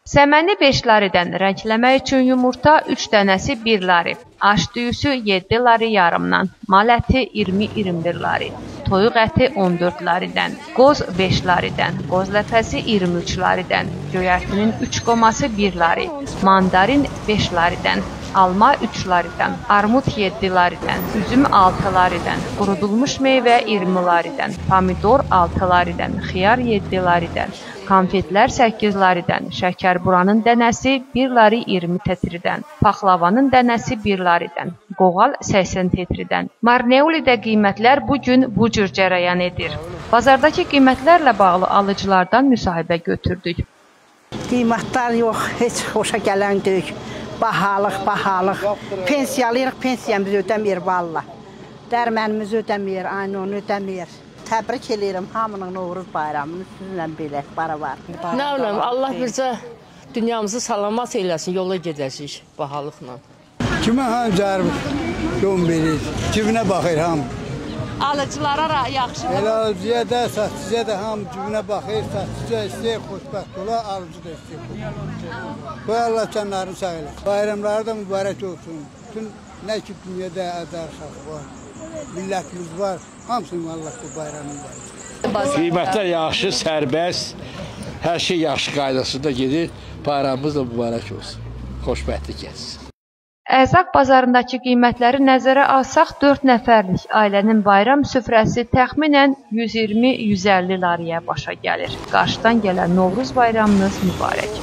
Səməni 5 laridən, rəngləmək üçün yumurta 3 dənəsi 1 lari, aş düyüsü 7 lari yarımdan, mal əti 20-21 lari, toyuq əti 14 laridən, qoz 5 laridən, qoz ləpəsi 23 laridən, göyərtinin 3 qoması 1 lari, mandarin 5 laridən, alma 3 laridən, armud 7 laridən, üzüm 6 laridən, qurudulmuş meyvə 20 laridən, pomidor 6 laridən, xiyar 7 laridən, konfetlər 8 laridən, şəkərburanın dənəsi 1 lari 20 tetridən, paxlavanın dənəsi 1 laridən, qoğal 80 tetridən. Marneolidə qiymətlər bugün bu cür cərəyan edir. Bazardakı qiymətlərlə bağlı alıcılardan müsahibə götürdük. Qiymətlər yox, heç xoşa gələn deyil. Bahalıq. Pensiyalıyıq, pensiyamız ödəmir valla. Dərmənimiz ödəmir, aynı onu ödəmir. Təbrik edirəm hamının Novruz bayramını sizinlə belə var. Nə bilim, Allah bizə dünyamızı salamat eyləsin, yola gedəcəyik bahalıqla. Kimə ham zərb yol verir, cibinə baxır ham. Alıcılara yaxşı mı? Elə alıcıya da, satıcıya da ham cibinə baxır, satıcıya istəyir, xoşbəxt ola, alıcı da istəyir. Qoy Allah canlarını sağ eləsin. Bayramları da mübarək olsun. Bütün nə ki dünyada əzər var, millətimiz var. Hamısının Allah'ın bayramında. Qiymətlər yaxşı, sərbəst, hər şey yaxşı qaydasında gedir. Bayramımız da mübarək olsun. Xoşbəxtlik gəlsin. Ərzaq bazarındakı qiymətləri nəzərə alsaq, 4 nəfərlik ailənin bayram süfrəsi təxminən 120-150 lariyə başa gəlir. Qarşıdan gələn Novruz bayramınız mübarək.